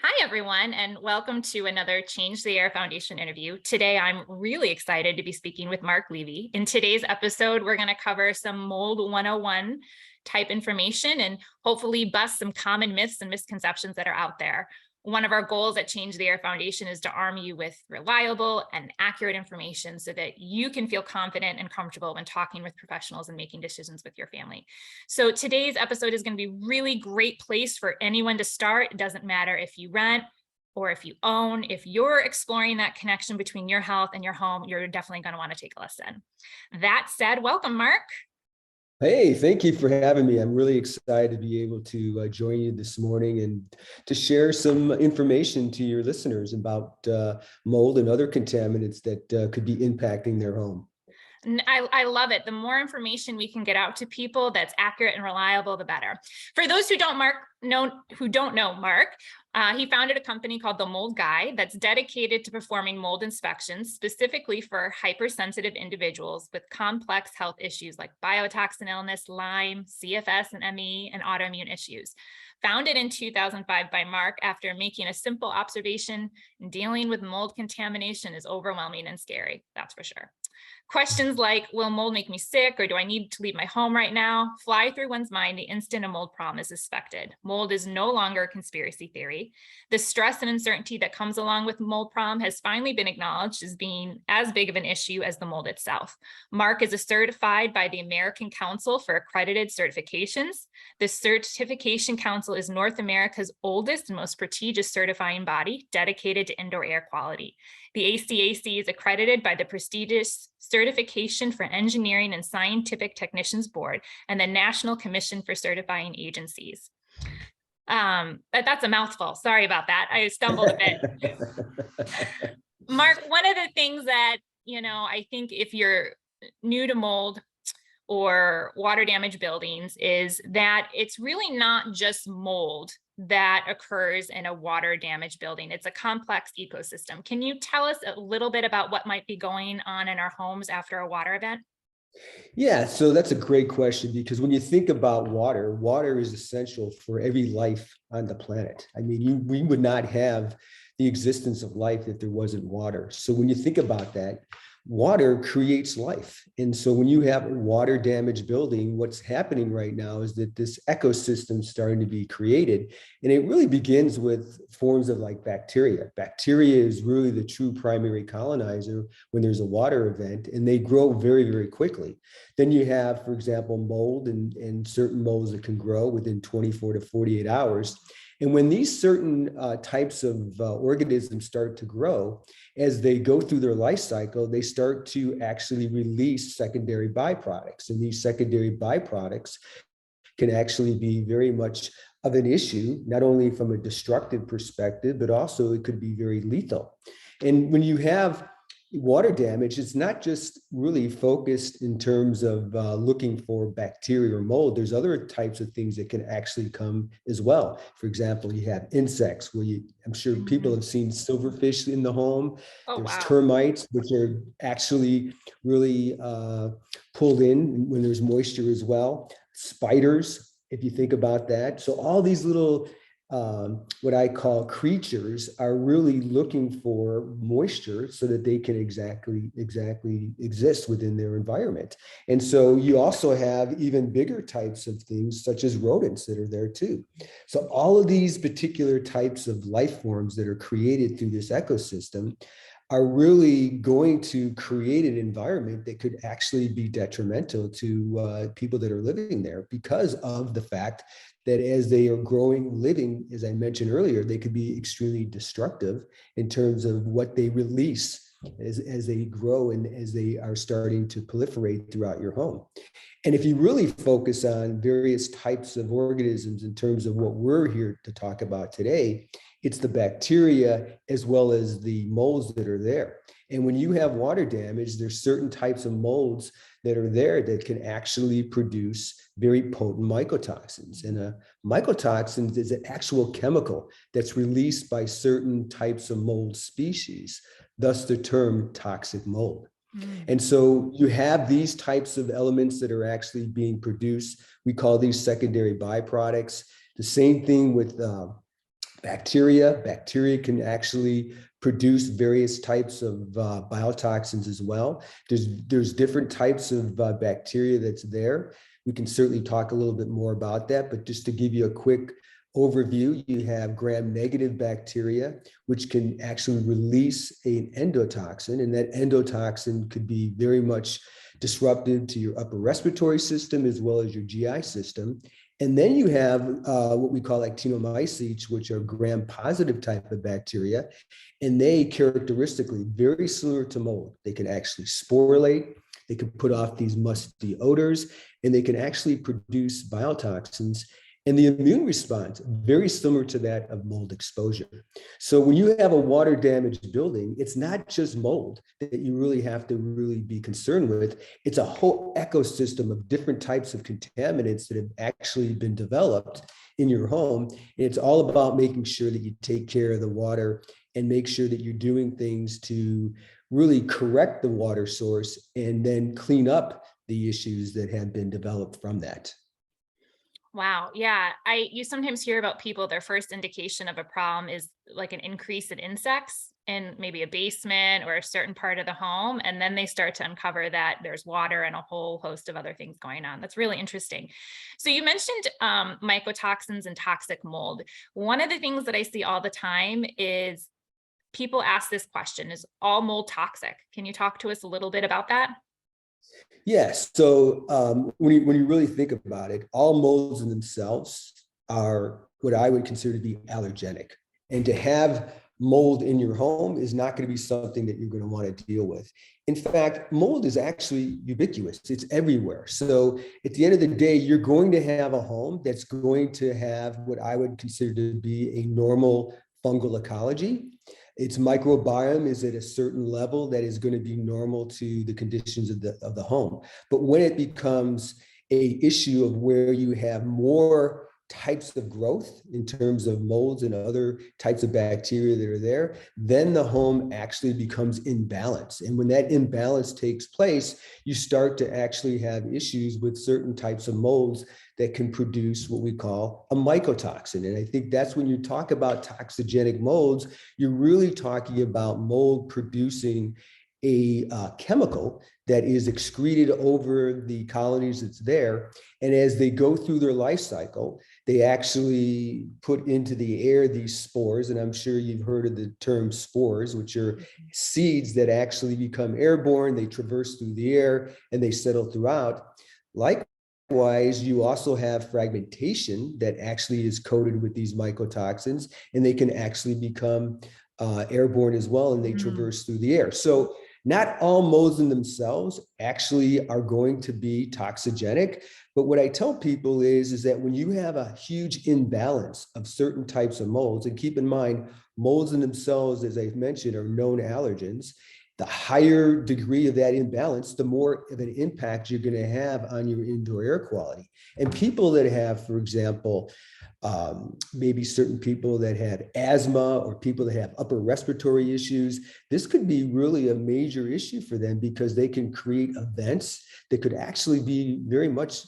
Hi, everyone, and welcome to another Change the Air Foundation interview. Today, I'm really excited to be speaking with Mark Levy. In today's episode, we're going to cover some Mold 101 type information and hopefully bust some common myths and misconceptions that are out there. One of our goals at Change the Air Foundation is to arm you with reliable and accurate information so that you can feel confident and comfortable when talking with professionals and making decisions with your family. So today's episode is going to be a really great place for anyone to start. It doesn't matter if you rent or if you own. If you're exploring that connection between your health and your home, you're definitely going to want to take a listen. That said, welcome, Mark. Hey, thank you for having me. I'm really excited to be able to join you this morning and to share some information to your listeners about mold and other contaminants that could be impacting their home. I love it. The more information we can get out to people that's accurate and reliable, the better. For those who don't know Mark, he founded a company called The Mold Guy that's dedicated to performing mold inspections specifically for hypersensitive individuals with complex health issues like biotoxin illness, Lyme, CFS and ME, and autoimmune issues. Founded in 2005 by Mark after making a simple observation, dealing with mold contamination is overwhelming and scary, that's for sure. Questions like, will mold make me sick, or do I need to leave my home right now, fly through one's mind the instant a mold problem is suspected. Mold is no longer a conspiracy theory. The stress and uncertainty that comes along with mold problem has finally been acknowledged as being as big of an issue as the mold itself. Mark is certified by the American Council for Accredited Certifications. The Certification Council is North America's oldest and most prestigious certifying body dedicated to indoor air quality. The ACAC is accredited by the prestigious Certification for Engineering and Scientific Technicians Board and the National Commission for Certifying Agencies. That's a mouthful. Sorry about that. I stumbled a bit. Mark, one of the things that, I think if you're new to mold or water damage buildings is that it's really not just mold that occurs in a water damage building. It's a complex ecosystem. Can you tell us a little bit about what might be going on in our homes after a water event? Yeah, so that's a great question because when you think about water, water is essential for every life on the planet. I mean, we would not have the existence of life if there wasn't water. So when you think about that, water creates life. And so when you have a water damaged building, what's happening right now is that this ecosystem is starting to be created. And it really begins with forms of like bacteria. Bacteria is really the true primary colonizer when there's a water event, and they grow very, very quickly. Then you have, for example, mold and certain molds that can grow within 24 to 48 hours. And when these certain types of organisms start to grow, as they go through their life cycle, they start to actually release secondary byproducts. And these secondary byproducts can actually be very much of an issue, not only from a destructive perspective, but also it could be very lethal. And when you have water damage, it's not just really focused in terms of looking for bacteria or mold. There's other types of things that can actually come as well. For example, you have insects where I'm sure people have seen silverfish in the home. Oh, there's wow. Termites, which are actually really pulled in when there's moisture as well. Spiders, if you think about that. So all these little what I call creatures are really looking for moisture so that they can exactly exist within their environment. And so you also have even bigger types of things such as rodents that are there too. So all of these particular types of life forms that are created through this ecosystem are really going to create an environment that could actually be detrimental to people that are living there because of the fact that as they are growing, living, as I mentioned earlier, they could be extremely destructive in terms of what they release as they grow and as they are starting to proliferate throughout your home. And if you really focus on various types of organisms in terms of what we're here to talk about today, it's the bacteria as well as the molds that are there. And when you have water damage, there's certain types of molds that are there that can actually produce very potent mycotoxins. And a mycotoxin is an actual chemical that's released by certain types of mold species, thus the term toxic mold. And so you have these types of elements that are actually being produced. We call these secondary byproducts. The same thing with Bacteria can actually produce various types of biotoxins as well. There's different types of bacteria that's there. We can certainly talk a little bit more about that, but just to give you a quick overview, you have gram-negative bacteria, which can actually release an endotoxin, and that endotoxin could be very much disruptive to your upper respiratory system as well as your GI system. And then you have what we call actinomycetes, which are gram-positive type of bacteria, and they characteristically very similar to mold. They can actually sporulate, they can put off these musty odors, and they can actually produce biotoxins. And the immune response, very similar to that of mold exposure. So when you have a water damaged building, it's not just mold that you really have to really be concerned with. It's a whole ecosystem of different types of contaminants that have actually been developed in your home. And it's all about making sure that you take care of the water and make sure that you're doing things to really correct the water source and then clean up the issues that have been developed from that. Wow. Yeah. You sometimes hear about people, their first indication of a problem is like an increase in insects in maybe a basement or a certain part of the home. And then they start to uncover that there's water and a whole host of other things going on. That's really interesting. So you mentioned mycotoxins and toxic mold. One of the things that I see all the time is people ask this question, is all mold toxic? Can you talk to us a little bit about that? Yes. So when you really think about it, all molds in themselves are what I would consider to be allergenic. And to have mold in your home is not going to be something that you're going to want to deal with. In fact, mold is actually ubiquitous. It's everywhere. So at the end of the day, you're going to have a home that's going to have what I would consider to be a normal fungal ecology. Its microbiome is at a certain level that is going to be normal to the conditions of the home. But when it becomes an issue of where you have more types of growth in terms of molds and other types of bacteria that are there, then the home actually becomes imbalanced. And when that imbalance takes place, you start to actually have issues with certain types of molds that can produce what we call a mycotoxin. And I think that's when you talk about toxigenic molds, you're really talking about mold producing a chemical that is excreted over the colonies that's there. And as they go through their life cycle, they actually put into the air these spores. And I'm sure you've heard of the term spores, which are seeds that actually become airborne. They traverse through the air and they settle throughout. Likewise, you also have fragmentation that actually is coated with these mycotoxins, and they can actually become airborne as well, and they traverse through the air. So not all molds in themselves actually are going to be toxigenic. But what I tell people is that when you have a huge imbalance of certain types of molds, and keep in mind, molds in themselves, as I've mentioned, are known allergens. The higher degree of that imbalance, the more of an impact you're going to have on your indoor air quality. And people that have, for example, maybe certain people that have asthma or people that have upper respiratory issues, this could be really a major issue for them because they can create events that could actually be very much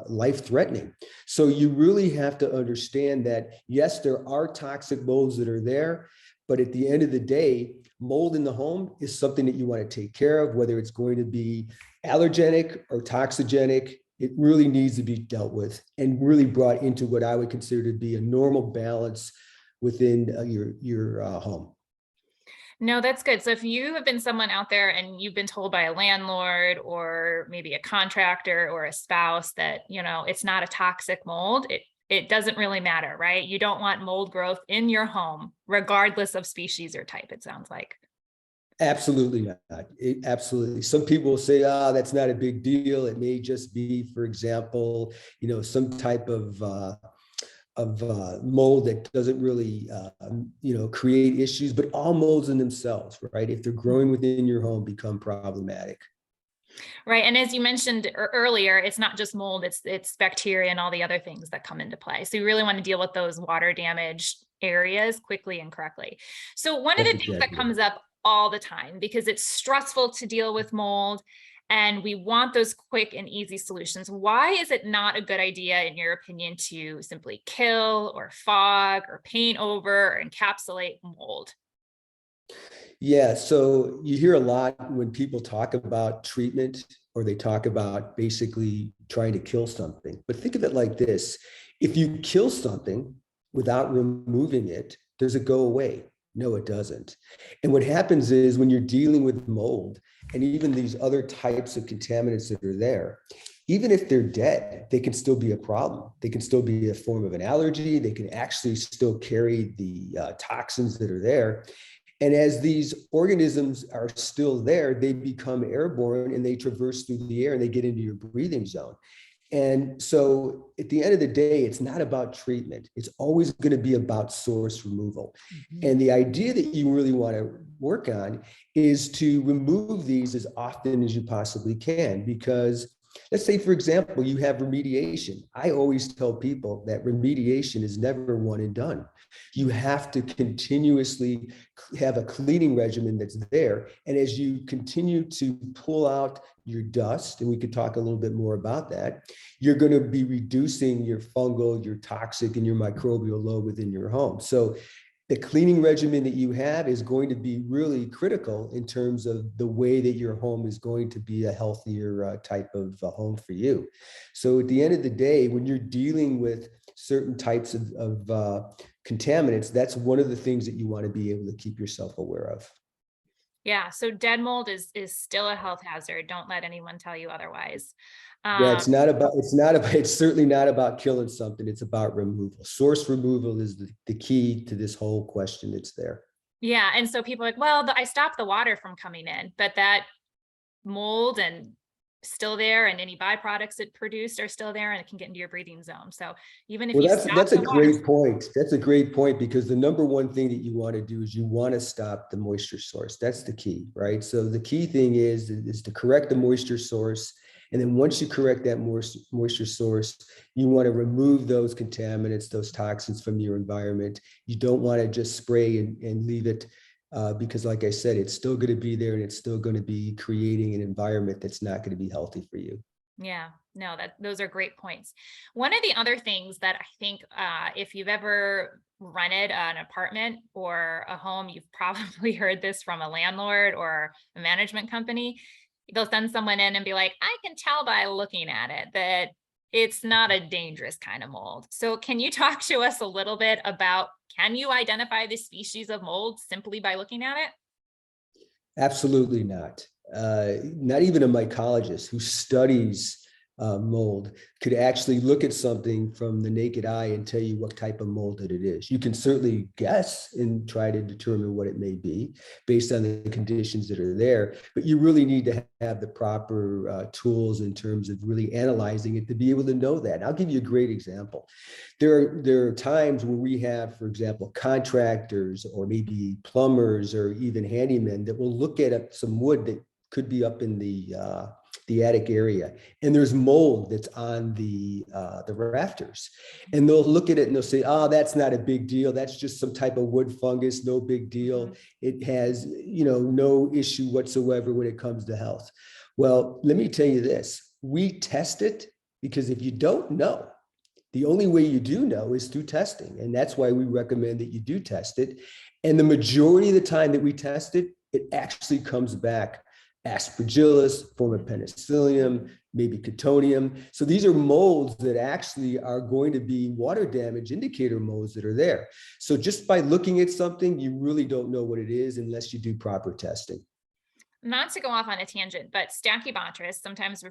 life-threatening. So you really have to understand that, yes, there are toxic molds that are there, but at the end of the day, mold in the home is something that you want to take care of, whether it's going to be allergenic or toxigenic. It really needs to be dealt with and really brought into what I would consider to be a normal balance within your home. No, that's good. So if you have been someone out there and you've been told by a landlord or maybe a contractor or a spouse that, you know, it's not a toxic mold, it doesn't really matter, right? You don't want mold growth in your home, regardless of species or type, it sounds like. Absolutely not. Absolutely. Some people will say, that's not a big deal. It may just be, for example, some type of mold that doesn't really, create issues, but all molds in themselves, right? If they're growing within your home, become problematic. Right. And as you mentioned earlier, it's not just mold, it's bacteria and all the other things that come into play. So you really want to deal with those water damaged areas quickly and correctly. So one of the things that comes up all the time, because it's stressful to deal with mold, and we want those quick and easy solutions. Why is it not a good idea, in your opinion, to simply kill or fog or paint over or encapsulate mold? Yeah, so you hear a lot when people talk about treatment or they talk about basically trying to kill something. But think of it like this. If you kill something without removing it, does it go away? No, it doesn't. And what happens is when you're dealing with mold and even these other types of contaminants that are there, even if they're dead, they can still be a problem. They can still be a form of an allergy. They can actually still carry the toxins that are there. And as these organisms are still there, they become airborne and they traverse through the air and they get into your breathing zone. And so at the end of the day, it's not about treatment. It's always going to be about source removal. And the idea that you really want to work on is to remove these as often as you possibly can, because let's say, for example, you have remediation. I always tell people that remediation is never one and done. You have to continuously have a cleaning regimen that's there. And as you continue to pull out your dust, and we could talk a little bit more about that, you're going to be reducing your fungal, your toxic, and your microbial load within your home. So the cleaning regimen that you have is going to be really critical in terms of the way that your home is going to be a healthier type of home for you. So at the end of the day, when you're dealing with certain types of contaminants, that's one of the things that you want to be able to keep yourself aware of. Yeah, so dead mold is still a health hazard. Don't let anyone tell you otherwise. Yeah, Um, it's certainly not about killing something. It's about removal. Source removal is the key to this whole question that's there. yeah, and so people are like, well, I stopped the water from coming in, but that mold and still there, and any byproducts it produced are still there, and it can get into your breathing zone. So even if Well, you stop that's a the water, great point. That's a great point, because the number one thing that you want to do is you want to stop the moisture source. That's the key, right? So the key thing is to correct the moisture source. And then once you correct that moisture source, you want to remove those contaminants, those toxins from your environment. You don't want to just spray and leave it, because like I said, it's still going to be there and it's still going to be creating an environment that's not going to be healthy for you. yeah, no, those are great points. One of the other things that I think, if you've ever rented an apartment or a home, you've probably heard this from a landlord or a management company. They'll send someone in and be like, I can tell by looking at it that it's not a dangerous kind of mold. So can you talk to us a little bit about, can you identify the species of mold simply by looking at it? Absolutely not. Not even a mycologist who studies mold could actually look at something from the naked eye and tell you what type of mold that it is. You can certainly guess and try to determine what it may be based on the conditions that are there, but you really need to have the proper tools in terms of really analyzing it to be able to know that. And I'll give you a great example. There are times where we have, for example, contractors or maybe plumbers or even handymen that will look at some wood that could be up in the attic area, and there's mold that's on the rafters, and they'll look at it and they'll say, "Oh, that's not a big deal. That's just some type of wood fungus. No big deal. It has, no issue whatsoever when it comes to health." Well, let me tell you this: we test it, because if you don't know, the only way you do know is through testing, and that's why we recommend that you do test it. And the majority of the time that we test it, it actually comes back aspergillus, form of penicillium, maybe cotonium. So these are molds that actually are going to be water damage indicator molds that are there. So just by looking at something, you really don't know what it is unless you do proper testing. Not to go off on a tangent, but Stachybotrys, sometimes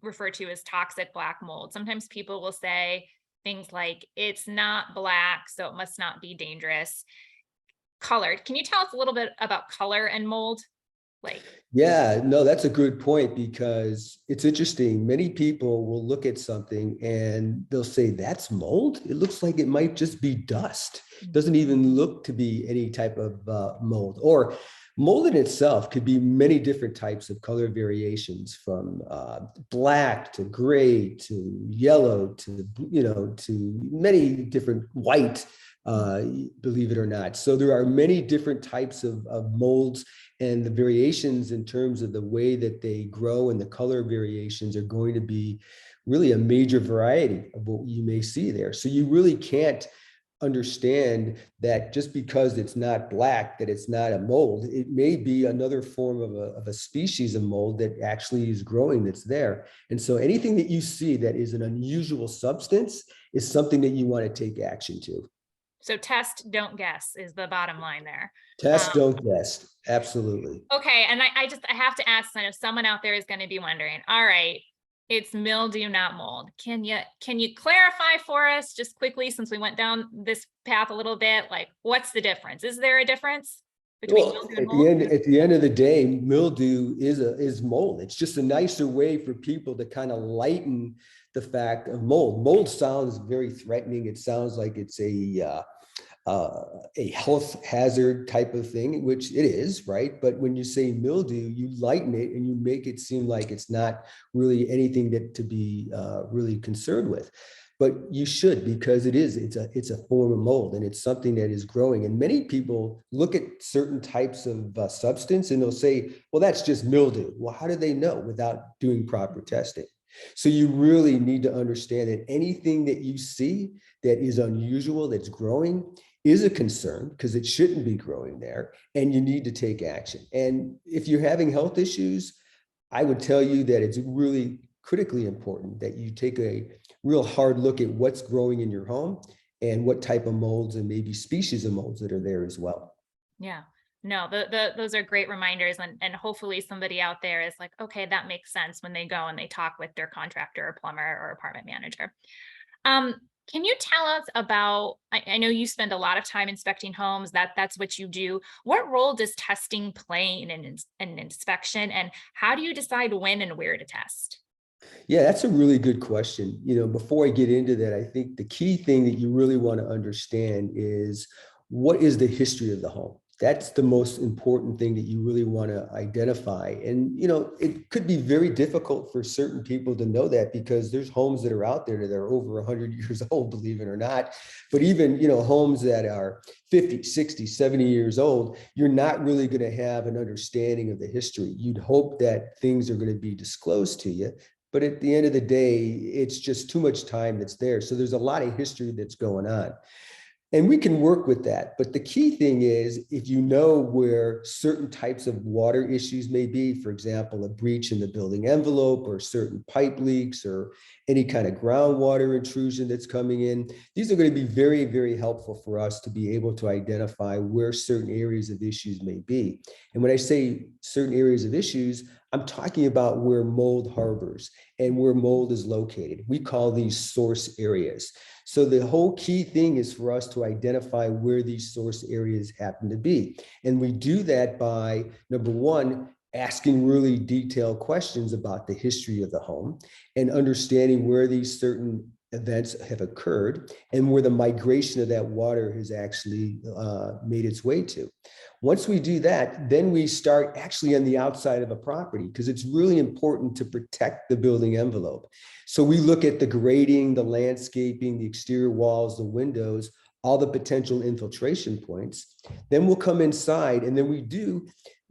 referred to as toxic black mold. Sometimes people will say things like, it's not black, so it must not be dangerous. Colored. Can you tell us a little bit about color and mold? Yeah, no, that's a good point, because it's interesting. Many people will look at something and they'll say, that's mold. It looks like it might just be dust. Doesn't even look to be any type of mold. Or mold in itself could be many different types of color variations, from black to gray to yellow to, to many different white believe it or not. So there are many different types of molds, and the variations in terms of the way that they grow and the color variations are going to be really a major variety of what you may see there. So you really can't understand that just because it's not black, that it's not a mold. It may be another form of a species of mold that actually is growing that's there. And so anything that you see that is an unusual substance is something that you want to take action to. So test, don't guess is the bottom line there. Test, don't guess. Absolutely. Okay. And I have to ask, I know someone out there is going to be wondering, all right, it's mildew, not mold. Can you clarify for us just quickly, since we went down this path a little bit, like what's the difference? Is there a difference between mildew and mold? At the end of the day, mildew is mold. It's just a nicer way for people to kind of lighten the fact of mold. Mold sounds very threatening. It sounds like it's a health hazard type of thing, which it is, right? But when you say mildew, you lighten it and you make it seem like it's not really anything that to be really concerned with. But you should, because it's a form of mold, and it's something that is growing. And many people look at certain types of substance and they'll say, well, that's just mildew. Well, how do they know without doing proper testing? So you really need to understand that anything that you see that is unusual, that's growing, is a concern, because it shouldn't be growing there, and you need to take action. And if you're having health issues, I would tell you that it's really critically important that you take a real hard look at what's growing in your home and what type of molds and maybe species of molds that are there as well. Yeah. No, those are great reminders, and hopefully somebody out there is like, okay, that makes sense when they go and they talk with their contractor or plumber or apartment manager. Can you tell us about, I know you spend a lot of time inspecting homes, that's what you do. What role does testing play in an inspection, and how do you decide when and where to test? Yeah, that's a really good question. Before I get into that, I think the key thing that you really want to understand is, what is the history of the home? That's the most important thing that you really want to identify. And, it could be very difficult for certain people to know that, because there's homes that are out there that are over 100 years old, believe it or not. But even, homes that are 50, 60, 70 years old, you're not really going to have an understanding of the history. You'd hope that things are going to be disclosed to you. But at the end of the day, it's just too much time that's there. So there's a lot of history that's going on. And we can work with that. But the key thing is, if you know where certain types of water issues may be, for example, a breach in the building envelope, or certain pipe leaks, or any kind of groundwater intrusion that's coming in, these are going to be very, very helpful for us to be able to identify where certain areas of issues may be. And when I say certain areas of issues, I'm talking about where mold harbors and where mold is located. We call these source areas. So the whole key thing is for us to identify where these source areas happen to be. And we do that by, number one, asking really detailed questions about the history of the home and understanding where these certain events have occurred and where the migration of that water has actually made its way to. Once we do that, then we start actually on the outside of a property, because it's really important to protect the building envelope. So we look at the grading, the landscaping, the exterior walls, the windows, all the potential infiltration points. Then we'll come inside, and then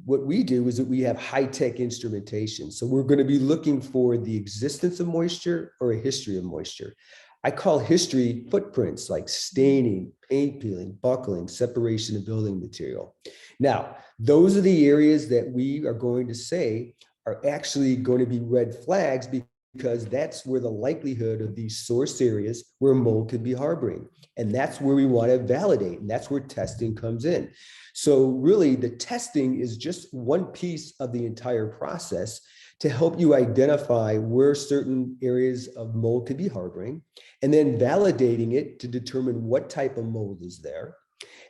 what we do is that we have high-tech instrumentation. So we're going to be looking for the existence of moisture or a history of moisture. I call history footprints, like staining, paint peeling, buckling, separation of building material. Now, those are the areas that we are going to say are actually going to be red flags, because that's where the likelihood of these source areas where mold could be harboring. And that's where we want to validate. And that's where testing comes in. So really, the testing is just one piece of the entire process to help you identify where certain areas of mold could be harboring, and then validating it to determine what type of mold is there.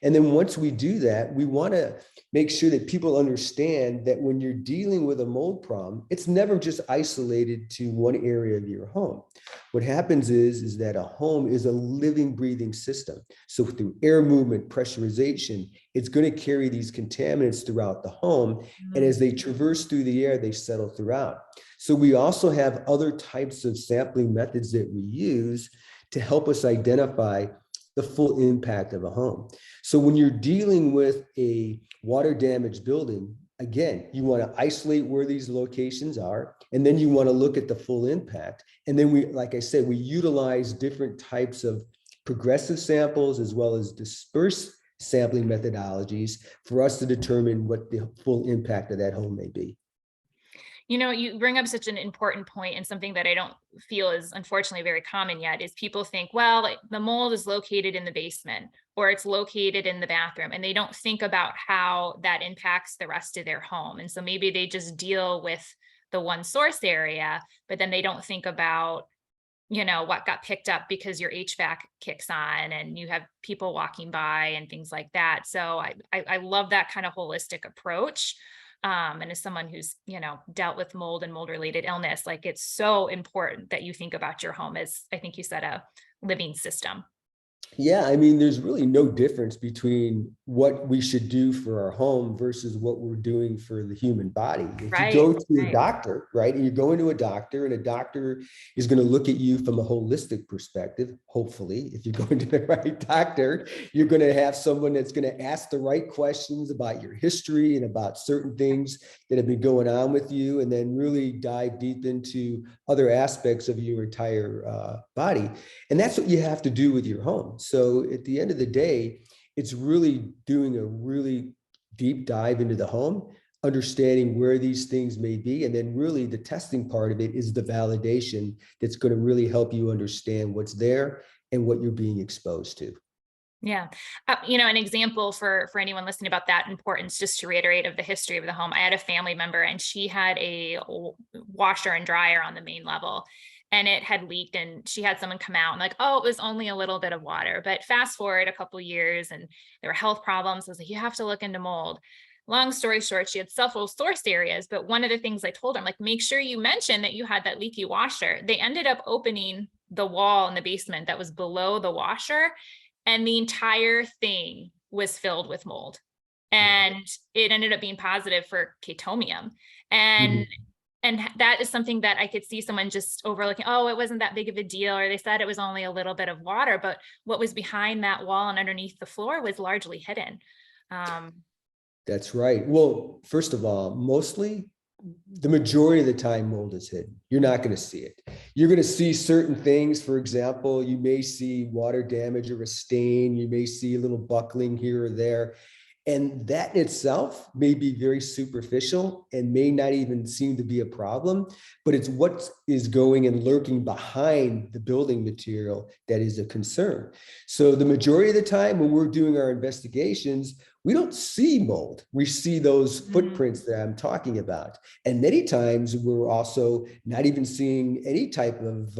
And then once we do that, we want to make sure that people understand that when you're dealing with a mold problem, it's never just isolated to one area of your home. What happens is that a home is a living, breathing system. So through air movement, pressurization, it's going to carry these contaminants throughout the home. And as they traverse through the air, they settle throughout. So we also have other types of sampling methods that we use to help us identify the full impact of a home. So when you're dealing with a water damaged building, again, you want to isolate where these locations are, and then you want to look at the full impact. And then we, like I said, we utilize different types of progressive samples as well as dispersed sampling methodologies for us to determine what the full impact of that home may be. You know, you bring up such an important point, and something that I don't feel is unfortunately very common yet is people think, well, the mold is located in the basement or it's located in the bathroom, and they don't think about how that impacts the rest of their home. And so maybe they just deal with the one source area, but then they don't think about, you know, what got picked up because your HVAC kicks on and you have people walking by and things like that. So I love that kind of holistic approach. And as someone who's, you know, dealt with mold and mold related illness, like it's so important that you think about your home as, I think you said, a living system. Yeah, I mean, there's really no difference between what we should do for our home versus what we're doing for the human body. If you Right, go to a right. doctor, right, and you're going to a doctor, and a doctor is going to look at you from a holistic perspective, hopefully, if you're going to the right doctor, you're going to have someone that's going to ask the right questions about your history and about certain things that have been going on with you, and then really dive deep into other aspects of your entire body. And that's what you have to do with your home. So at the end of the day, it's really doing a really deep dive into the home, understanding where these things may be. And then really the testing part of it is the validation that's going to really help you understand what's there and what you're being exposed to. Yeah. You know, an example for anyone listening about that importance, just to reiterate, of the history of the home. I had a family member and she had a washer and dryer on the main level, and it had leaked, and she had someone come out and like, oh, it was only a little bit of water. But fast forward a couple of years and there were health problems. I was like, you have to look into mold. Long story short, she had several source areas, but one of the things I told her, I'm like, make sure you mention that you had that leaky washer. They ended up opening the wall in the basement that was below the washer, and the entire thing was filled with mold, Right. and it ended up being positive for chaetomium. And Mhm. that is something that I could see someone just overlooking. Oh, it wasn't that big of a deal, or they said it was only a little bit of water, but what was behind that wall and underneath the floor was largely hidden. um, That's right. Well, first of all, mostly the majority of the time mold is hidden. You're not going to see it. You're going to see certain things. For example, you may see water damage or a stain. You may see a little buckling here or there. And that in itself may be very superficial and may not even seem to be a problem, but it's what is going and lurking behind the building material that is a concern. So the majority of the time when we're doing our investigations, we don't see mold. We see those mm, footprints that I'm talking about. And many times we're also not even seeing any type of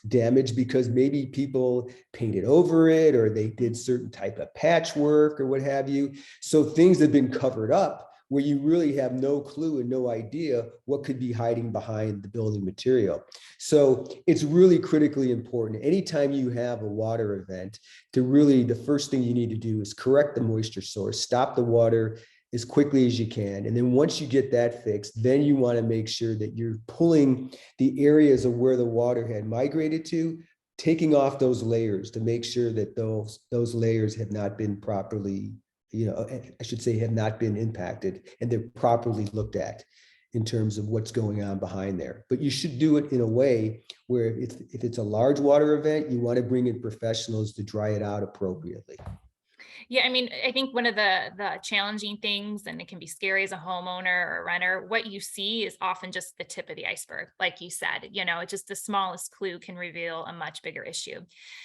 damage because maybe people painted over it or they did certain type of patchwork or what have you. So things have been covered up where you really have no clue and no idea what could be hiding behind the building material. So it's really critically important. Anytime you have a water event, to really, the first thing you need to do is correct the moisture source, stop the water as quickly as you can. And then once you get that fixed, then you want to make sure that you're pulling the areas of where the water had migrated to, taking off those layers to make sure that those layers have not been properly, I should say, have not been impacted and they're properly looked at in terms of what's going on behind there. But you should do it in a way where if it's a large water event, you want to bring in professionals to dry it out appropriately. Yeah, I mean, I think one of the challenging things, and it can be scary as a homeowner or a renter, what you see is often just the tip of the iceberg. Like you said, you know, just the smallest clue can reveal a much bigger issue.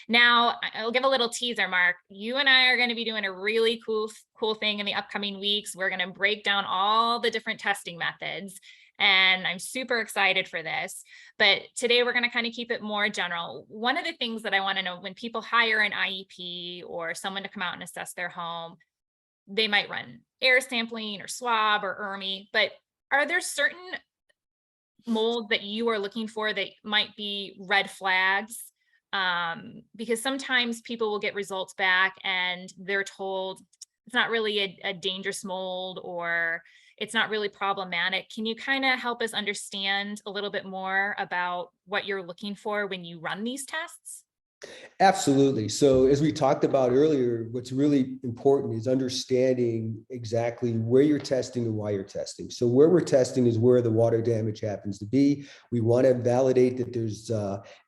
Now, I'll give a little teaser, Mark. You and I are going to be doing a really cool thing in the upcoming weeks. We're going to break down all the different testing methods, and I'm super excited for this. But today we're going to kind of keep it more general. One of the things that I want to know, when people hire an IEP or someone to come out and assess their home, they might run air sampling or swab or ERMI, but are there certain molds that you are looking for that might be red flags? Because sometimes people will get results back and they're told it's not really a dangerous mold, or it's not really problematic. Can you kind of help us understand a little bit more about what you're looking for when you run these tests? Absolutely. So as we talked about earlier, what's really important is understanding exactly where you're testing and why you're testing. So where we're testing is where the water damage happens to be. We want to validate that there's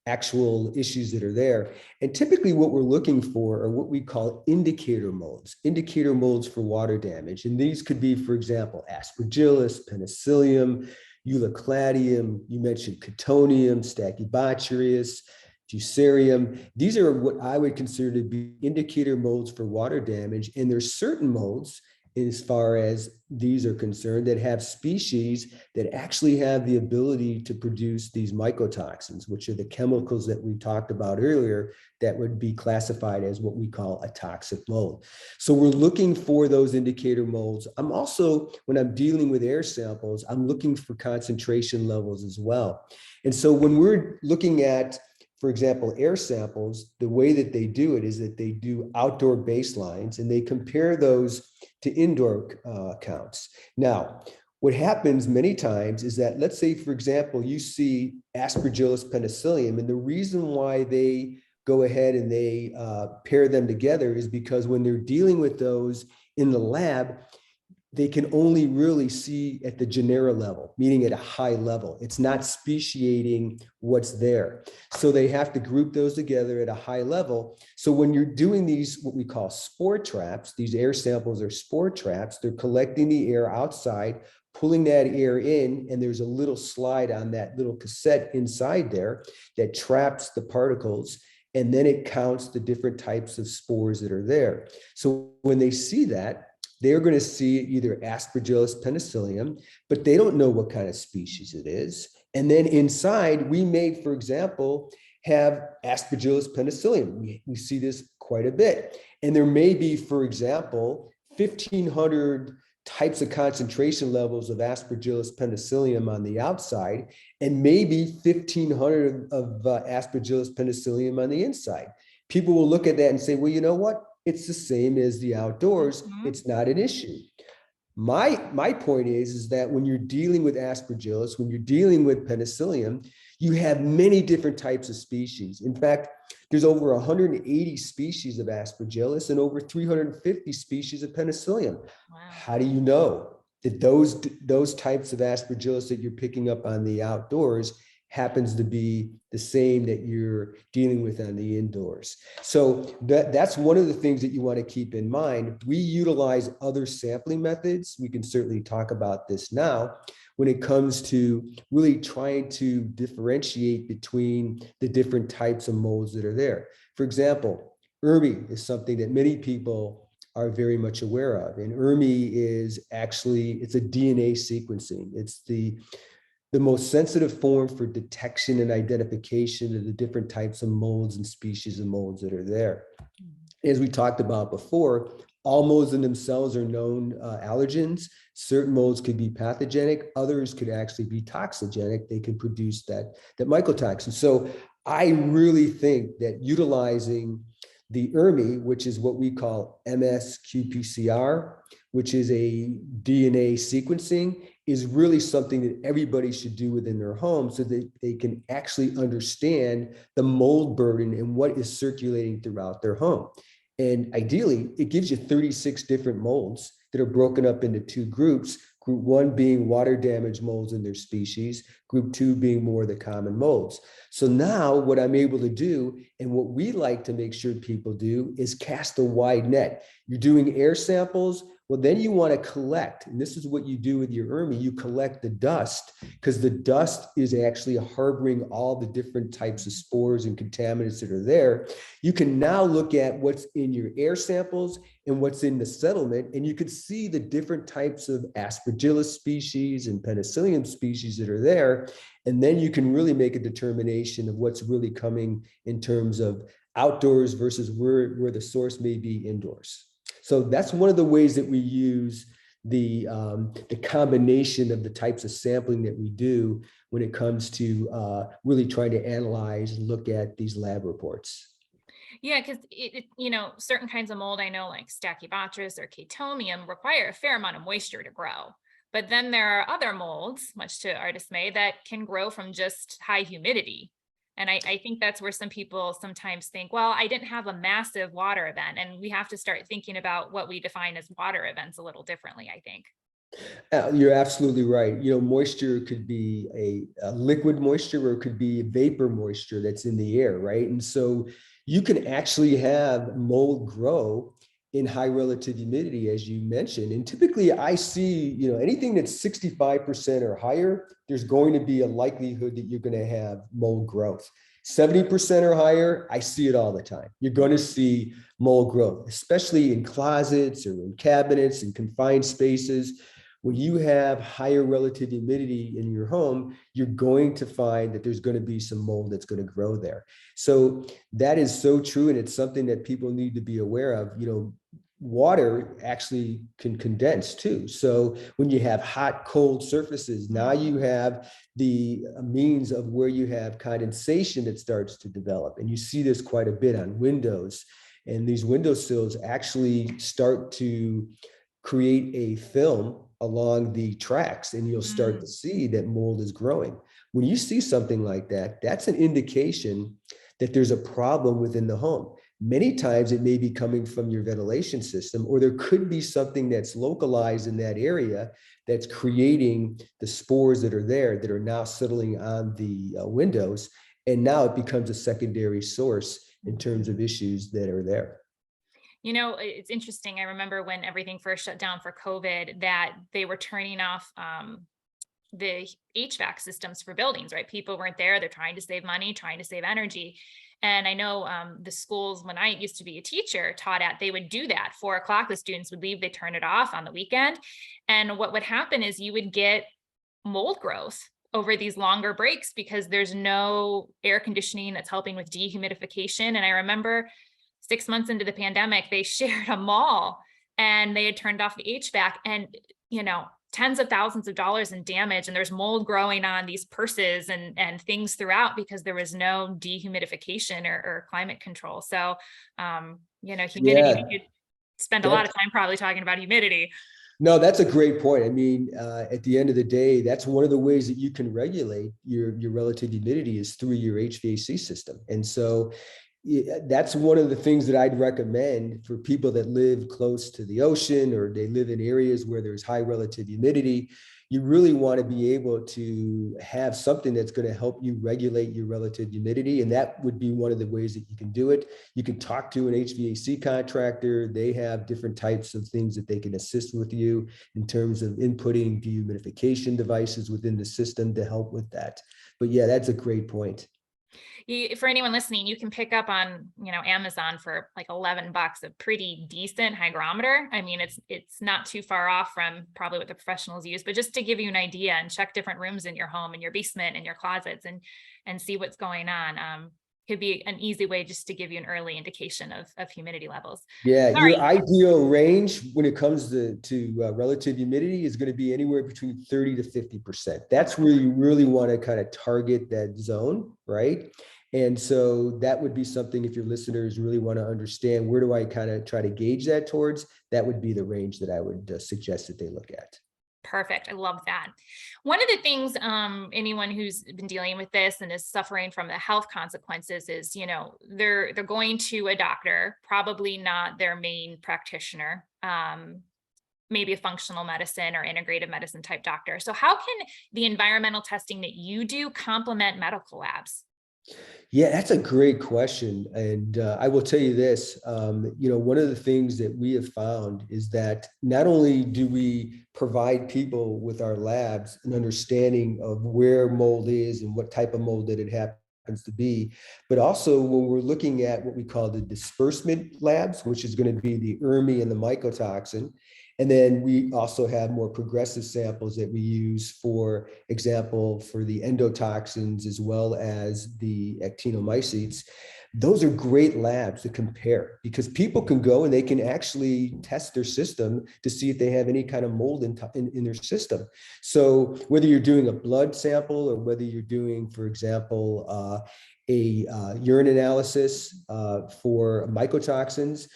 actual issues that are there. And typically what we're looking for are what we call indicator molds for water damage. And these could be, for example, aspergillus, penicillium, eucladium, you mentioned Cotoneum, Stachybotrys, Fusarium. These are what I would consider to be indicator molds for water damage. And there's certain molds, as far as these are concerned, that have species that actually have the ability to produce these mycotoxins, which are the chemicals that we talked about earlier that would be classified as what we call a toxic mold. So we're looking for those indicator molds. I'm also, when I'm dealing with air samples, I'm looking for concentration levels as well. And so when we're looking at, for example, air samples, the way that they do it is that they do outdoor baselines and they compare those to indoor counts. Now, what happens many times is that, let's say, for example, you see Aspergillus penicillium, and the reason why they go ahead and they pair them together is because when they're dealing with those in the lab, they can only really see at the genera level, meaning at a high level. It's not speciating what's there. So they have to group those together at a high level. So when you're doing these, what we call spore traps, these air samples are spore traps, they're collecting the air outside, pulling that air in, and there's a little slide on that little cassette inside there that traps the particles, and then it counts the different types of spores that are there. So when they see that, they're going to see either Aspergillus penicillium, but they don't know what kind of species it is. And then inside, we may, for example, have Aspergillus penicillium. We see this quite a bit. And there may be, for example, 1,500 types of concentration levels of Aspergillus penicillium on the outside, and maybe 1,500 of Aspergillus penicillium on the inside. People will look at that and say, well, you know what? It's the same as the outdoors. It's not an issue. My point is that when you're dealing with Aspergillus, when you're dealing with penicillium, you have many different types of species. In fact, there's over 180 species of Aspergillus and over 350 species of penicillium. Wow. How do you know that those types of Aspergillus that you're picking up on the outdoors happens to be the same that you're dealing with on the indoors? So that's one of the things that you want to keep in mind. We utilize other sampling methods. We can certainly talk about this now when it comes to really trying to differentiate between the different types of molds that are there. For example, ERMI is something that many people are very much aware of. And ERMI is actually, it's a DNA sequencing. It's the most sensitive form for detection and identification of the different types of molds and species of molds that are there. As we talked about before, all molds in themselves are known allergens. Certain molds could be pathogenic, others could actually be toxigenic. They can produce that mycotoxin. So I really think that utilizing the ERMI, which is what we call MS-qPCR, which is a DNA sequencing, is really something that everybody should do within their home so that they can actually understand the mold burden and what is circulating throughout their home. And ideally, it gives you 36 different molds that are broken up into two groups. Group one being water damage molds in their species, group two being more of the common molds. So now what I'm able to do, and what we like to make sure people do, is cast a wide net. You're doing air samples, well, then you want to collect, and this is what you do with your ERMI, you collect the dust, because the dust is actually harboring all the different types of spores and contaminants that are there. You can now look at what's in your air samples and what's in the settlement, and you can see the different types of Aspergillus species and Penicillium species that are there. And then you can really make a determination of what's really coming in terms of outdoors versus where the source may be indoors. So that's one of the ways that we use the combination of the types of sampling that we do when it comes to really trying to analyze and look at these lab reports. Yeah, because certain kinds of mold, I know like Stachybotrys or Chaetomium require a fair amount of moisture to grow. But then there are other molds, much to our dismay, that can grow from just high humidity. And I think that's where some people sometimes think, well, I didn't have a massive water event. And we have to start thinking about what we define as water events a little differently, I think. You're absolutely right. Moisture could be a liquid moisture, or it could be vapor moisture that's in the air, right? And so you can actually have mold grow in high relative humidity, as you mentioned. And typically I see, anything that's 65% or higher, there's going to be a likelihood that you're going to have mold growth. 70% or higher, I see it all the time. You're going to see mold growth, especially in closets or in cabinets and confined spaces. When you have higher relative humidity in your home, you're going to find that there's going to be some mold that's going to grow there. So that is so true. And it's something that people need to be aware of. Water actually can condense too. So when you have hot, cold surfaces, now you have the means of where you have condensation that starts to develop. And you see this quite a bit on windows. And these windowsills actually start to create a film along the tracks, and you'll start to see that mold is growing. When you see something like that, that's an indication that there's a problem within the home. Many times it may be coming from your ventilation system, or there could be something that's localized in that area that's creating the spores that are there that are now settling on the windows. And now it becomes a secondary source in terms of issues that are there. It's interesting. I remember when everything first shut down for COVID, that they were turning off the HVAC systems for buildings, right? People weren't there. They're trying to save money, trying to save energy. And I know the schools, when I used to be a teacher, taught at, they would do that. 4 o'clock, the students would leave, they turn it off on the weekend. And what would happen is you would get mold growth over these longer breaks because there's no air conditioning that's helping with dehumidification. And I remember 6 months into the pandemic, they shared a mall and they had turned off the HVAC, and, tens of thousands of dollars in damage. And there's mold growing on these purses and things throughout because there was no dehumidification or climate control. So, humidity, we could spend a lot of time probably talking about humidity. No, that's a great point. I mean, at the end of the day, that's one of the ways that you can regulate your relative humidity is through your HVAC system. And so that's one of the things that I'd recommend for people that live close to the ocean, or they live in areas where there's high relative humidity. You really want to be able to have something that's going to help you regulate your relative humidity. And that would be one of the ways that you can do it. You can talk to an HVAC contractor. They have different types of things that they can assist with you in terms of inputting dehumidification devices within the system to help with that. But yeah, that's a great point. For anyone listening, you can pick up on, Amazon for like $11 a pretty decent hygrometer. I mean, it's not too far off from probably what the professionals use, but just to give you an idea, and check different rooms in your home and your basement and your closets and see what's going on. Could be an easy way just to give you an early indication of humidity levels. Yeah, Sorry. your ideal range when it comes to relative humidity is going to be anywhere between 30 to 50%. That's where you really want to kind of target that zone, right? And so that would be something, if your listeners really want to understand, where do I kind of try to gauge that towards, that would be the range that I would suggest that they look at. Perfect. I love that. One of the things, anyone who's been dealing with this and is suffering from the health consequences is, they're going to a doctor, probably not their main practitioner, maybe a functional medicine or integrative medicine type doctor. So how can the environmental testing that you do complement medical labs? Yeah, that's a great question. And I will tell you this, one of the things that we have found is that not only do we provide people with our labs an understanding of where mold is and what type of mold that it happens to be, but also when we're looking at what we call the disbursement labs, which is going to be the ERMI and the mycotoxin. And then we also have more progressive samples that we use, for example, for the endotoxins as well as the actinomycetes. Those are great labs to compare, because people can go and they can actually test their system to see if they have any kind of mold in their system. So whether you're doing a blood sample or whether you're doing, for example, a urine analysis for mycotoxins,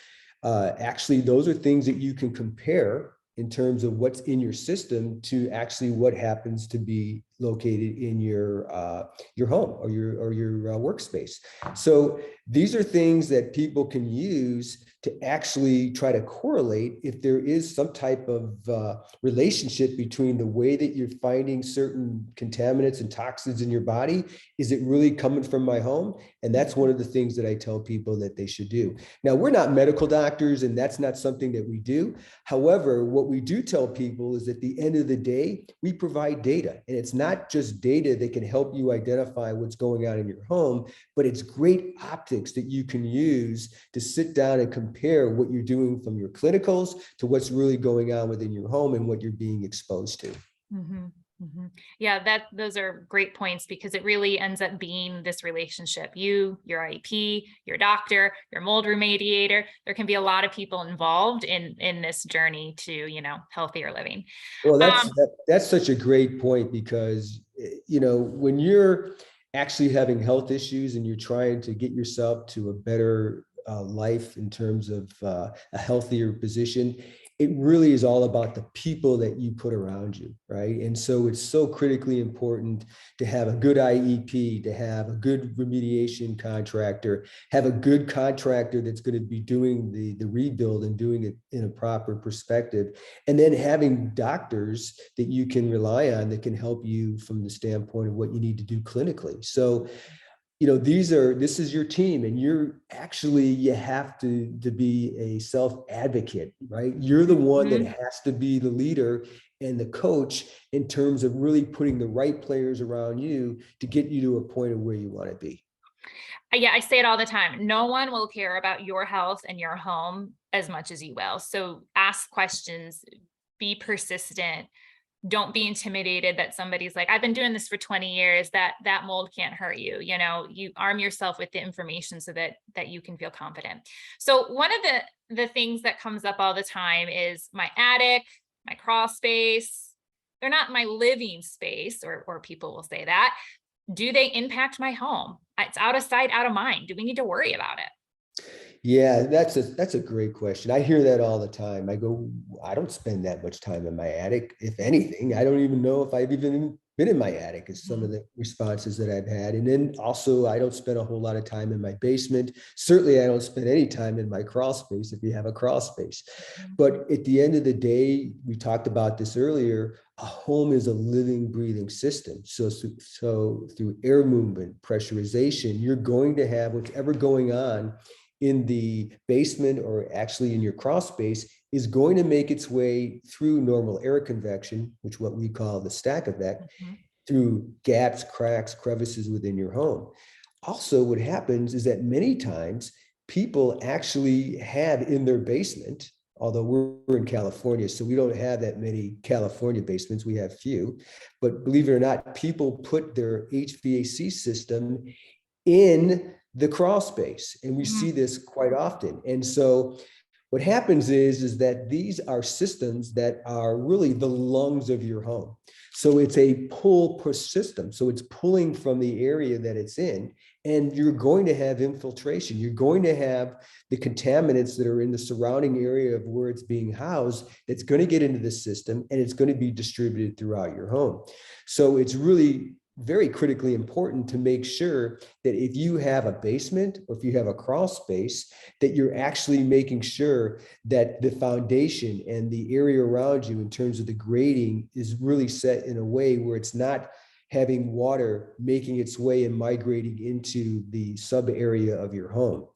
actually, those are things that you can compare in terms of what's in your system to actually what happens to be located in your home or your workspace. So these are things that people can use to actually try to correlate if there is some type of relationship between the way that you're finding certain contaminants and toxins in your body. Is it really coming from my home? And that's one of the things that I tell people that they should do. Now, we're not medical doctors, and that's not something that we do. However, what we do tell people is at the end of the day, we provide data. And it's not just data that can help you identify what's going on in your home, but it's great optics that you can use to sit down and compare what you're doing from your clinicals to what's really going on within your home and what you're being exposed to. Mm-hmm. Mm-hmm. Yeah, those are great points, because it really ends up being this relationship. You, your IEP, your doctor, your mold remediator. There can be a lot of people involved in this journey to, healthier living. Well, that's such a great point, because when you're actually having health issues and you're trying to get yourself to a better life in terms of a healthier position, it really is all about the people that you put around you, right? And so it's so critically important to have a good IEP, to have a good remediation contractor, have a good contractor that's going to be doing the rebuild and doing it in a proper perspective, and then having doctors that you can rely on that can help you from the standpoint of what you need to do clinically. So this is your team, and you have to be a self-advocate, right? You're the one that has to be the leader and the coach in terms of really putting the right players around you to get you to a point of where you want to be. Yeah, I say it all the time. No one will care about your health and your home as much as you will. So ask questions, be persistent. Don't be intimidated that somebody's like, I've been doing this for 20 years, that mold can't hurt you. You arm yourself with the information so that you can feel confident. So one of the things that comes up all the time is my attic, my crawl space. They're not my living space, or people will say that. Do they impact my home? It's out of sight, out of mind. Do we need to worry about it? Yeah, that's a great question. I hear that all the time. I don't spend that much time in my attic. If anything, I don't even know if I've even been in my attic, is some of the responses that I've had. And then also, I don't spend a whole lot of time in my basement. Certainly, I don't spend any time in my crawl space, if you have a crawl space. But at the end of the day, we talked about this earlier, a home is a living, breathing system. So through air movement, pressurization, you're going to have whatever going on in the basement or actually in your crawl space is going to make its way through normal air convection, which what we call the stack effect, through gaps, cracks, crevices within your home. Also, what happens is that many times people actually have in their basement, although we're in California, so we don't have that many California basements, we have few, but believe it or not, people put their HVAC system in the crawl space. And we see this quite often. And so what happens is that these are systems that are really the lungs of your home. So it's a pull-push system. So it's pulling from the area that it's in, and you're going to have infiltration. You're going to have the contaminants that are in the surrounding area of where it's being housed that's going to get into the system, and it's going to be distributed throughout your home. So it's really very critically important to make sure that if you have a basement or if you have a crawl space, that you're actually making sure that the foundation and the area around you in terms of the grading is really set in a way where it's not having water making its way and migrating into the sub area of your home.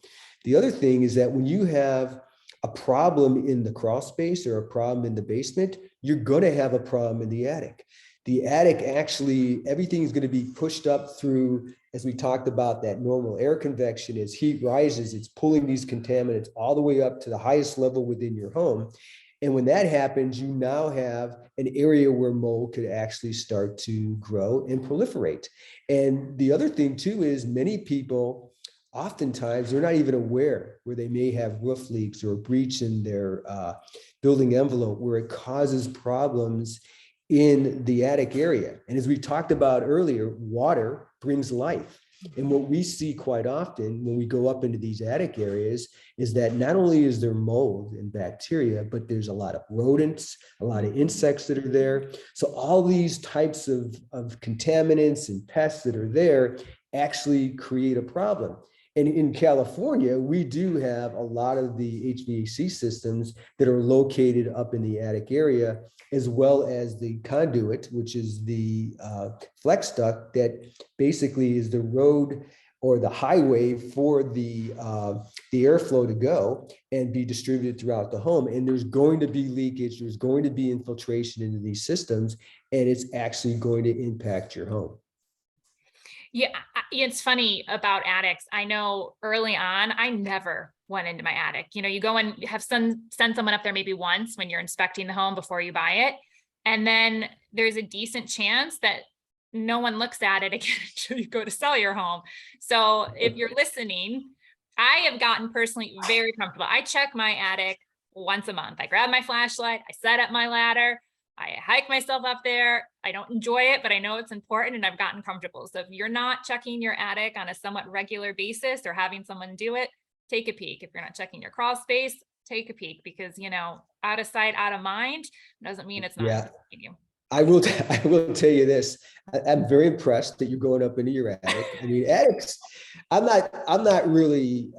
The other thing is that when you have a problem in the crawl space or a problem in the basement, you're going to have a problem in the attic. The attic, actually, everything is going to be pushed up through, as we talked about, that normal air convection. As heat rises, it's pulling these contaminants all the way up to the highest level within your home. And when that happens, you now have an area where mold could actually start to grow and proliferate. And the other thing too is many people, oftentimes, they're not even aware where they may have roof leaks or a breach in their building envelope where it causes problems in the attic area. And as we talked about earlier, water brings life. And what we see quite often when we go up into these attic areas is that not only is there mold and bacteria, but there's a lot of rodents, a lot of insects that are there. So all these types of contaminants and pests that are there actually create a problem. And in California, we do have a lot of the HVAC systems that are located up in the attic area, as well as the conduit, which is the flex duct that basically is the road or the highway for the airflow to go and be distributed throughout the home. And there's going to be leakage, there's going to be infiltration into these systems, and it's actually going to impact your home. Yeah, it's funny about attics. I know early on, I never went into my attic. You know, you go and have send someone up there maybe once when you're inspecting the home before you buy it. And then there's a decent chance that no one looks at it again until you go to sell your home. So if you're listening, I have gotten personally very comfortable. I check my attic once a month. I grab my flashlight, I set up my ladder, I hike myself up there. I don't enjoy it, but I know it's important and I've gotten comfortable. So if you're not checking your attic on a somewhat regular basis or having someone do it, take a peek. If you're not checking your crawl space, take a peek, because, you know, out of sight, out of mind doesn't mean it's not affecting you. I will tell you this. I'm very impressed that you're going up into your attic. I mean, attics, I'm not really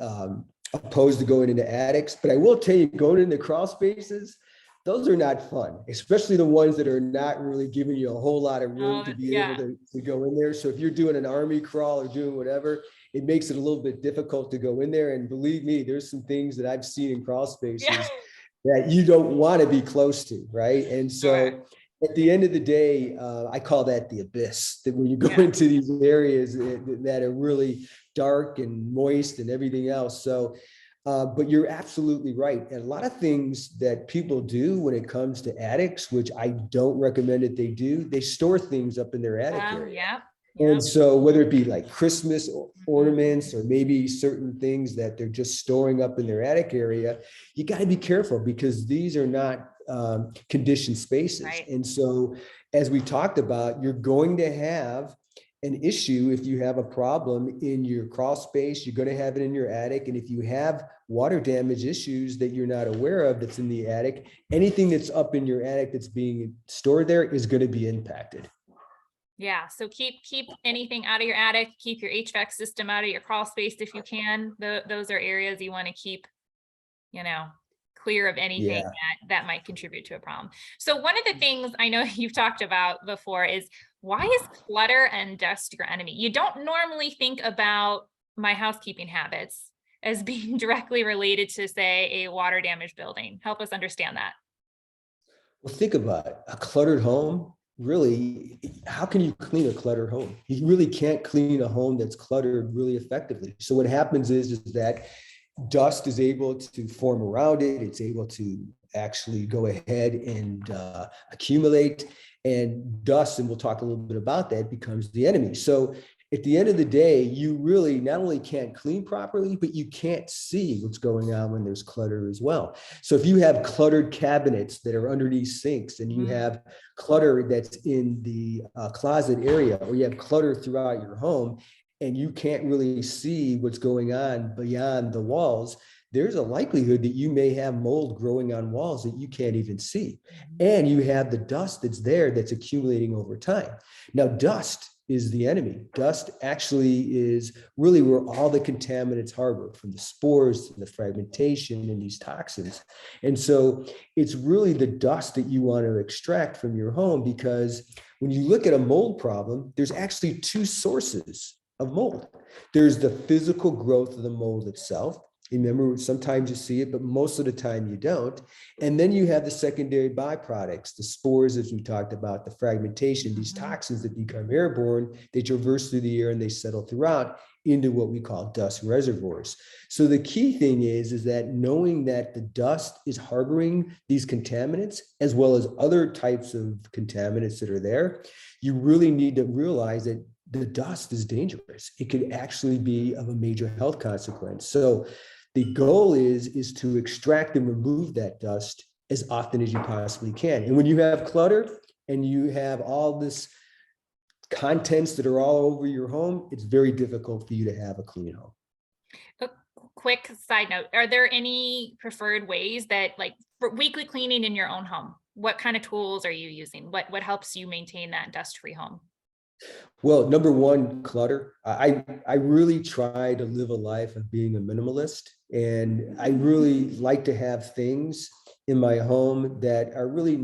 opposed to going into attics, but I will tell you, going into crawl spaces, those are not fun, especially the ones that are not really giving you a whole lot of room to be able to go in there. So if you're doing an army crawl or doing whatever, it makes it a little bit difficult to go in there. And believe me, there's some things that I've seen in crawl spaces that you don't want to be close to, right? And so at the end of the day, I call that the abyss, that when you go into these areas that are really dark and moist and everything else. So but you're absolutely right. And a lot of things that people do when it comes to attics, which I don't recommend that they do, they store things up in their attic area. And so whether it be like Christmas ornaments or maybe certain things that they're just storing up in their attic area, you got to be careful, because these are not conditioned spaces. And so as we talked about, you're going to have an issue if you have a problem in your crawl space. You're going to have it in your attic. And if you have water damage issues that you're not aware of that's in the attic, anything that's up in your attic that's being stored there is going to be impacted. Yeah, so keep anything out of your attic, keep your HVAC system out of your crawl space if you can. Those are areas you want to keep, you know, clear of anything that might contribute to a problem. So one of the things I know you've talked about before is, why is clutter and dust your enemy? You don't normally think about my housekeeping habits as being directly related to, say, a water damaged building. Help us understand that. Well, think about it. A cluttered home, really, how can you clean a cluttered home? You really can't clean a home that's cluttered really effectively. So what happens is that dust is able to form around it. It's able to actually go ahead and accumulate, and dust, and we'll talk a little bit about that, becomes the enemy. So at the end of the day, you really not only can't clean properly, but you can't see what's going on when there's clutter as well. So if you have cluttered cabinets that are underneath sinks, and you have clutter that's in the closet area, or you have clutter throughout your home, and you can't really see what's going on beyond the walls, there's a likelihood that you may have mold growing on walls that you can't even see. And you have the dust that's there that's accumulating over time. Now, dust is the enemy. Dust actually is really where all the contaminants harbor, from the spores to the fragmentation and these toxins. And so it's really the dust that you want to extract from your home, because when you look at a mold problem, there's actually two sources of mold. There's the physical growth of the mold itself. Remember, sometimes you see it, but most of the time you don't. And then you have the secondary byproducts, the spores, as we talked about, the fragmentation, these toxins that become airborne, they traverse through the air and they settle throughout into what we call dust reservoirs. So the key thing is that knowing that the dust is harboring these contaminants, as well as other types of contaminants that are there, you really need to realize that the dust is dangerous. It could actually be of a major health consequence. So the goal is to extract and remove that dust as often as you possibly can. And when you have clutter and you have all this contents that are all over your home, it's very difficult for you to have a clean home. A quick side note, are there any preferred ways that, like, for weekly cleaning in your own home, what kind of tools are you using? What helps you maintain that dust-free home? Well, number one, clutter. I really try to live a life of being a minimalist, and I really like to have things in my home that are really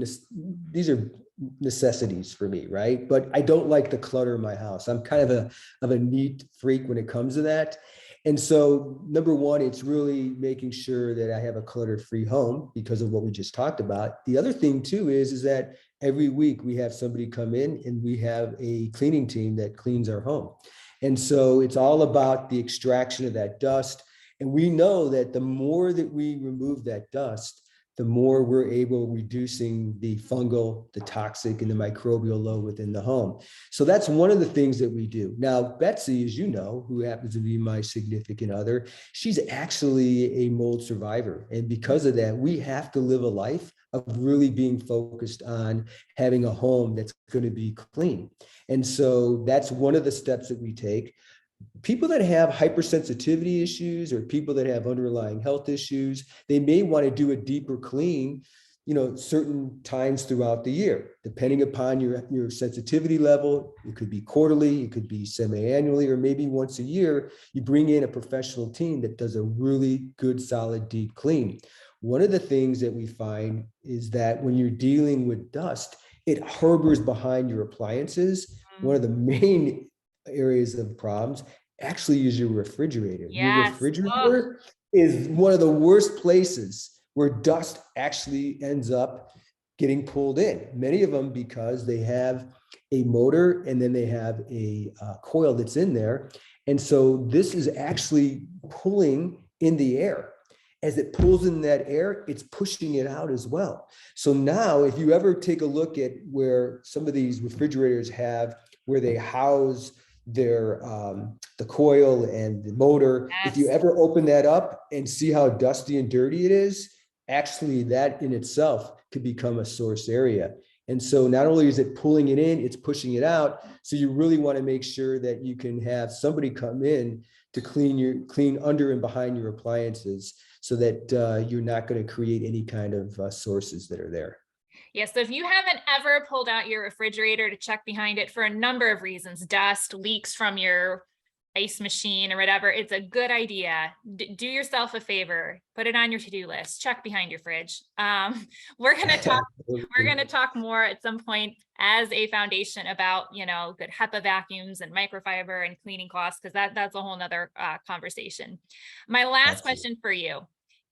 these are necessities for me, right? But I don't like to clutter my house. I'm kind of a neat freak when it comes to that. And so, number one, it's really making sure that I have a clutter-free home because of what we just talked about. The other thing too is that every week we have somebody come in and we have a cleaning team that cleans our home. And so it's all about the extraction of that dust. And we know that the more that we remove that dust, the more we're able reducing the fungal, the toxic, and the microbial load within the home. So that's one of the things that we do. Now, Betsy, as you know, who happens to be my significant other, she's actually a mold survivor. And because of that, we have to live a life of really being focused on having a home that's going to be clean. And so that's one of the steps that we take. People that have hypersensitivity issues or people that have underlying health issues, they may want to do a deeper clean, certain times throughout the year, depending upon your sensitivity level. It could be quarterly, it could be semi-annually, or maybe once a year, you bring in a professional team that does a really good, solid, deep clean. One of the things that we find is that when you're dealing with dust, it harbors behind your appliances. One of the main areas of problems actually is your refrigerator. Your Yes. Oh, refrigerator is one of the worst places where dust actually ends up getting pulled in. Many of them because they have a motor and then they have a coil that's in there. And so this is actually pulling in the air. As it pulls in that air, it's pushing it out as well. So now if you ever take a look at where some of these refrigerators have where they house their the coil and the motor, if you yes. ever open that up and see how dusty and dirty it is, actually that in itself could become a source area. And so not only is it pulling it in, it's pushing it out. So you really want to make sure that you can have somebody come in to clean under and behind your appliances so that you're not going to create any kind of sources that are there. Yeah, so if you haven't ever pulled out your refrigerator to check behind it for a number of reasons, dust, leaks from your ice machine or whatever, it's a good idea. Do yourself a favor, put it on your to-do list, check behind your fridge. We're going to talk we're going to talk more at some point as a foundation about, good HEPA vacuums and microfiber and cleaning costs, because that's a whole nother conversation. My last question for you,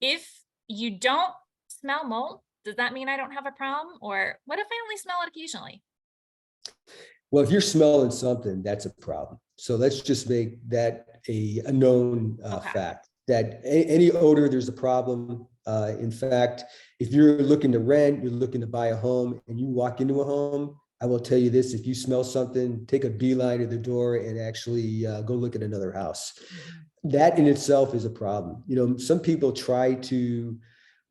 if you don't smell mold, does that mean I don't have a problem? Or what if I only smell it occasionally? Well, if you're smelling something, that's a problem. So let's just make that a known fact that any odor, there's a problem. In fact, if you're looking to rent, you're looking to buy a home and you walk into a home, I will tell you this, if you smell something, take a beeline to the door and actually go look at another house. That in itself is a problem. Some people try to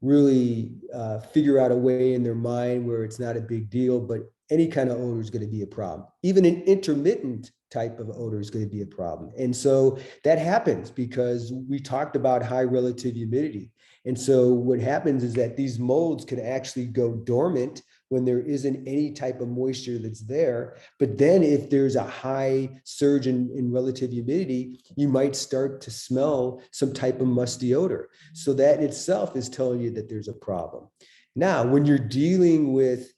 really figure out a way in their mind where it's not a big deal, but any kind of odor is going to be a problem. Even an intermittent type of odor is going to be a problem. And so that happens because we talked about high relative humidity. And so what happens is that these molds can actually go dormant when there isn't any type of moisture that's there. But then if there's a high surge in relative humidity, you might start to smell some type of musty odor. So that itself is telling you that there's a problem. Now, when you're dealing with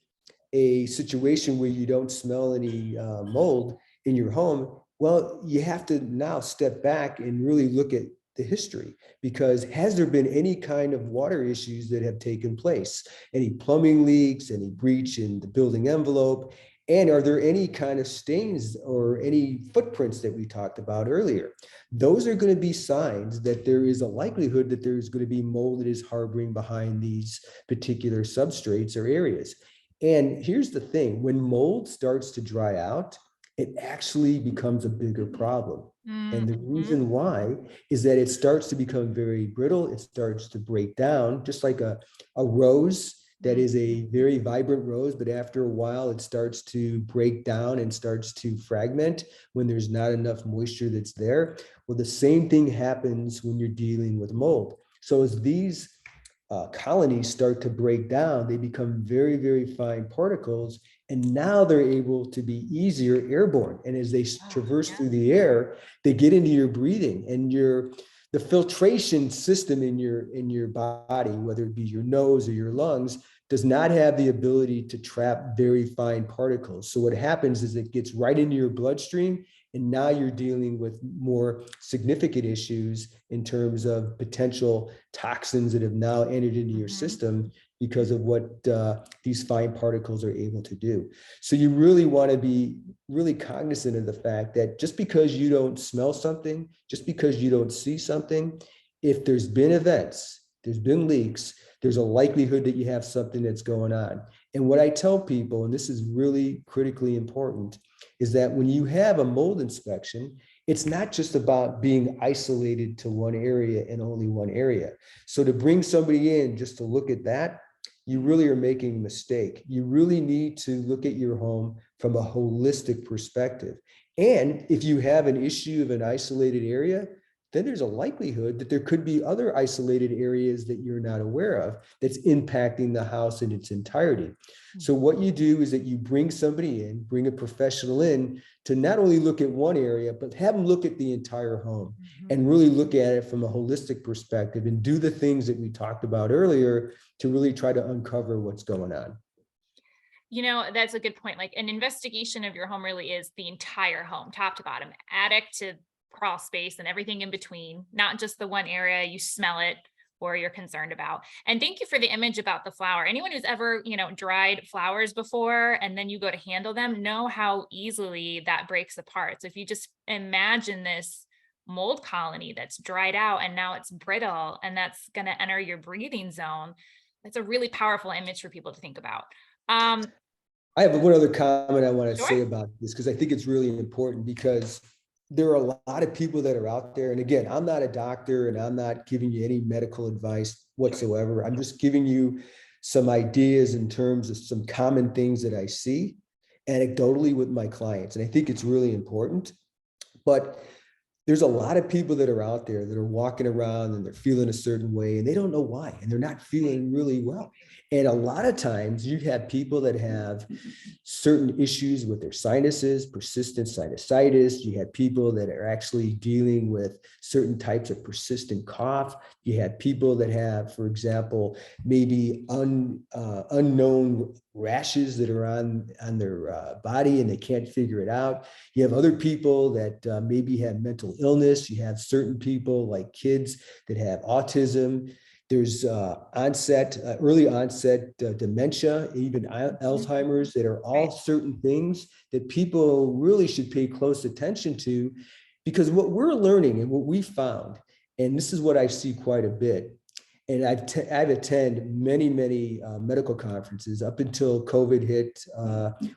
a situation where you don't smell any mold in your home, well, you have to now step back and really look at the history, because has there been any kind of water issues that have taken place? Any plumbing leaks, any breach in the building envelope? And are there any kind of stains or any footprints that we talked about earlier? Those are going to be signs that there is a likelihood that there's going to be mold that is harboring behind these particular substrates or areas. And here's the thing, when mold starts to dry out, it actually becomes a bigger problem. And the reason why is that it starts to become very brittle. It starts to break down, just like a rose that is a very vibrant rose, but after a while it starts to break down and starts to fragment when there's not enough moisture that's there. Well, the same thing happens when you're dealing with mold. So as these colonies start to break down, they become very, very fine particles, and now they're able to be easier airborne. And as they traverse through the air, they get into your breathing, and the filtration system in your body, whether it be your nose or your lungs, does not have the ability to trap very fine particles. So what happens is it gets right into your bloodstream, and now you're dealing with more significant issues in terms of potential toxins that have now entered into your system because of what these fine particles are able to do. So you really want to be really cognizant of the fact that just because you don't smell something, just because you don't see something, if there's been events, there's been leaks, there's a likelihood that you have something that's going on. And what I tell people, and this is really critically important, is that when you have a mold inspection, it's not just about being isolated to one area and only one area. So to bring somebody in just to look at that, you really are making a mistake. You really need to look at your home from a holistic perspective. And if you have an issue of an isolated area, then there's a likelihood that there could be other isolated areas that you're not aware of that's impacting the house in its entirety. So what you do is that you bring somebody in, bring a professional in to not only look at one area, but have them look at the entire home and really look at it from a holistic perspective and do the things that we talked about earlier to really try to uncover what's going on. You know, that's a good point. Like, an investigation of your home really is the entire home, top to bottom, attic to crawl space and everything in between, not just the one area you smell it or you're concerned about. And thank you for the image about the flower. Anyone who's ever, dried flowers before and then you go to handle them know how easily that breaks apart. So if you just imagine this mold colony that's dried out and now it's brittle and that's going to enter your breathing zone, that's a really powerful image for people to think about. I have one other comment I want to Sure. say about this, because I think it's really important, because there are a lot of people that are out there. And again, I'm not a doctor and I'm not giving you any medical advice whatsoever. I'm just giving you some ideas in terms of some common things that I see anecdotally with my clients. And I think it's really important. But there's a lot of people that are out there that are walking around and they're feeling a certain way and they don't know why, and they're not feeling really well. And a lot of times you have people that have certain issues with their sinuses, persistent sinusitis. You have people that are actually dealing with certain types of persistent cough. You have people that have, for example, maybe unknown rashes that are on their body and they can't figure it out. You have other people that maybe have mental illness. You have certain people like kids that have autism. There's early onset dementia, even Alzheimer's, that are all certain things that people really should pay close attention to, because what we're learning and what we found, and this is what I see quite a bit, and I've attended many medical conferences. Up until COVID hit,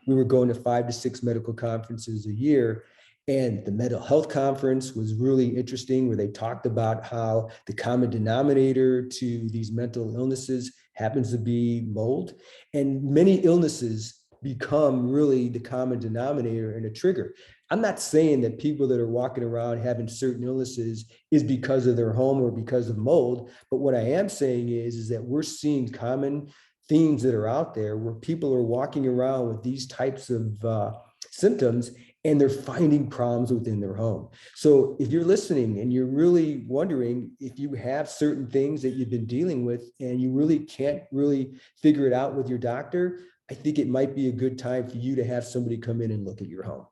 we were going to 5 to 6 medical conferences a year. And the mental health conference was really interesting, where they talked about how the common denominator to these mental illnesses happens to be mold. And many illnesses become really the common denominator and a trigger. I'm not saying that people that are walking around having certain illnesses is because of their home or because of mold, but what I am saying is that we're seeing common themes that are out there where people are walking around with these types of symptoms, and they're finding problems within their home. So if you're listening and you're really wondering if you have certain things that you've been dealing with and you really can't really figure it out with your doctor, I think it might be a good time for you to have somebody come in and look at your home.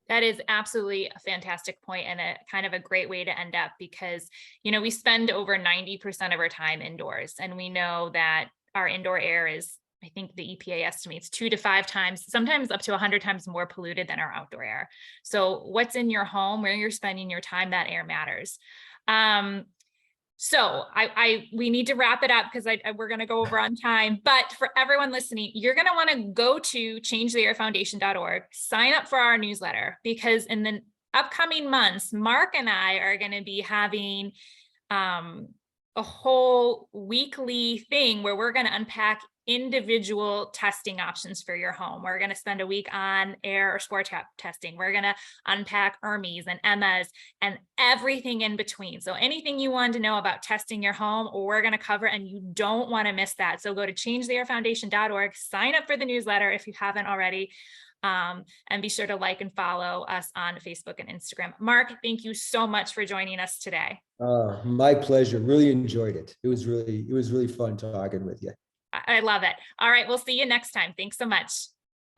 That is absolutely a fantastic point and a kind of a great way to end up, because, we spend over 90% of our time indoors, and we know that our indoor air is, I think the EPA estimates 2 to 5 times, sometimes up to 100 times more polluted than our outdoor air. So what's in your home, where you're spending your time, that air matters. So we need to wrap it up, because we're going to go over on time. But for everyone listening, you're going to want to go to changetheairfoundation.org, sign up for our newsletter, because in the upcoming months, Mark and I are going to be having a whole weekly thing where we're going to unpack individual testing options for your home. We're going to spend a week on air or spore trap testing. We're going to unpack Hermes and Emma's and everything in between. So anything you wanted to know about testing your home, we're going to cover, and you don't want to miss that. So go to changetheairfoundation.org, sign up for the newsletter if you haven't already. And be sure to like and follow us on Facebook and Instagram. Mark, thank you so much for joining us today. My pleasure. Really enjoyed it. It was really fun talking with you. I love it. All right, we'll see you next time. Thanks so much.